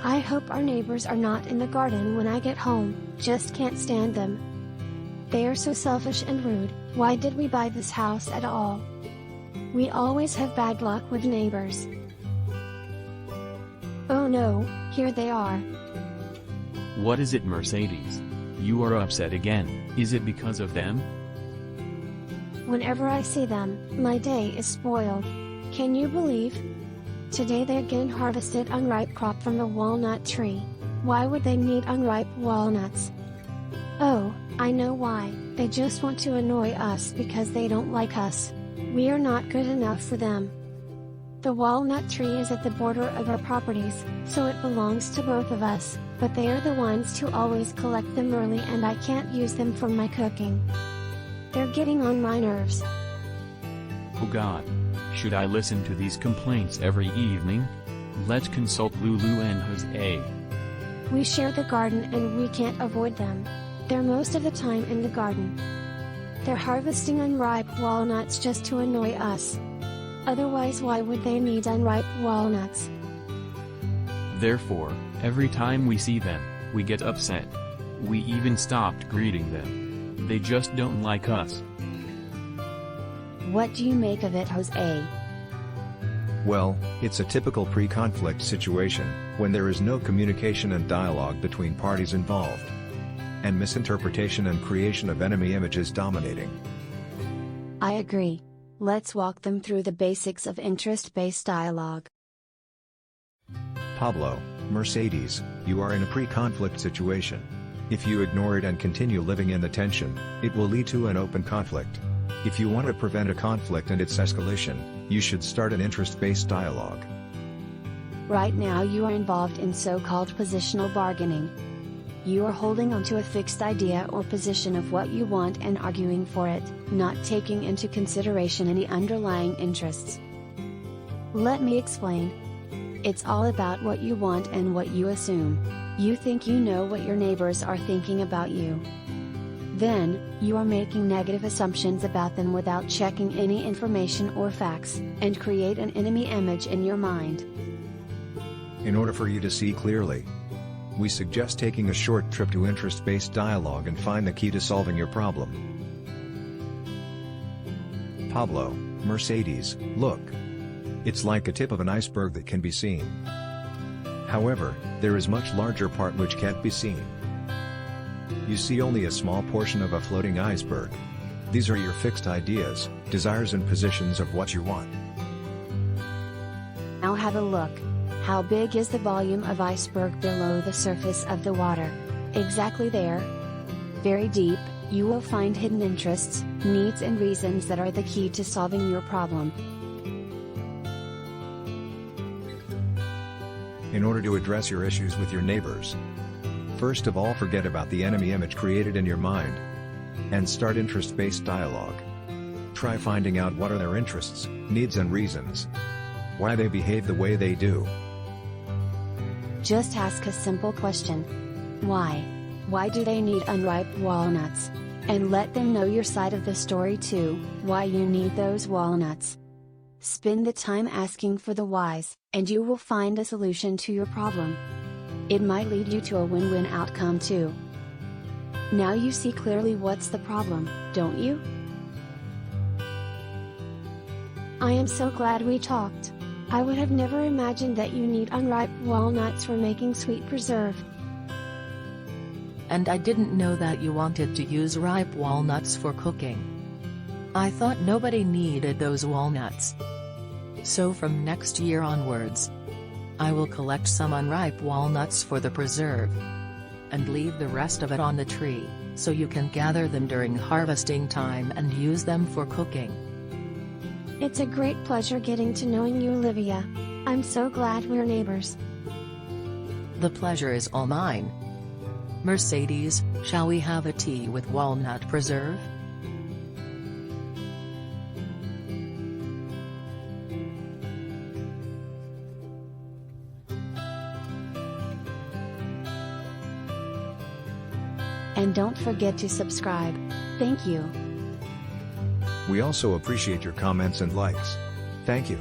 I hope our neighbors are not in the garden when I get home, just can't stand them. They are so selfish and rude. Why did we buy this house at all? We always have bad luck with neighbors. Oh no, here they are. What is it, Mercedes? You are upset again. Is it because of them? Whenever I see them, my day is spoiled. Can you believe? Today they again harvested unripe crop from the walnut tree. Why would they need unripe walnuts? Oh, I know why. They just want to annoy us because they don't like us. We are not good enough for them. The walnut tree is at the border of our properties, so it belongs to both of us, but they are the ones who always collect them early and I can't use them for my cooking. They're getting on my nerves. Oh God. Should I listen to these complaints every evening? Let's consult Lulu and Jose. We share the garden and we can't avoid them. They're most of the time in the garden. They're harvesting unripe walnuts just to annoy us. Otherwise, why would they need unripe walnuts? Therefore, every time we see them, we get upset. We even stopped greeting them. They just don't like us. What do you make of it, Jose? Well, it's a typical pre-conflict situation, when there is no communication and dialogue between parties involved. And misinterpretation and creation of enemy images dominating. I agree. Let's walk them through the basics of interest-based dialogue. Pablo, Mercedes, you are in a pre-conflict situation. If you ignore it and continue living in the tension, it will lead to an open conflict. If you want to prevent a conflict and its escalation, you should start an interest-based dialogue. Right now you are involved in so-called positional bargaining. You are holding on to a fixed idea or position of what you want and arguing for it, not taking into consideration any underlying interests. Let me explain. It's all about what you want and what you assume. You think you know what your neighbors are thinking about you. Then, you are making negative assumptions about them without checking any information or facts, and create an enemy image in your mind. In order for you to see clearly, we suggest taking a short trip to interest-based dialogue and find the key to solving your problem. Pablo, Mercedes, look. It's like a tip of an iceberg that can be seen. However, there is much larger part which can't be seen. You see only a small portion of a floating iceberg. These are your fixed ideas, desires and positions of what you want. Now have a look. How big is the volume of iceberg below the surface of the water? Exactly there. Very deep, you will find hidden interests, needs and reasons that are the key to solving your problem. In order to address your issues with your neighbors, first of all, forget about the enemy image created in your mind and start interest-based dialogue. Try finding out what are their interests, needs and reasons. Why they behave the way they do. Just ask a simple question. Why? Why do they need unripe walnuts? And let them know your side of the story too, why you need those walnuts. Spend the time asking for the whys, and you will find a solution to your problem. It might lead you to a win-win outcome too. Now you see clearly what's the problem, don't you? I am so glad we talked. I would have never imagined that you need unripe walnuts for making sweet preserve. And I didn't know that you wanted to use ripe walnuts for cooking. I thought nobody needed those walnuts. So from next year onwards, I will collect some unripe walnuts for the preserve. And leave the rest of it on the tree, so you can gather them during harvesting time and use them for cooking. It's a great pleasure getting to knowing you, Olivia. I'm so glad we're neighbors. The pleasure is all mine. Mercedes, shall we have a tea with walnut preserve? And don't forget to subscribe. Thank you. We also appreciate your comments and likes. Thank you.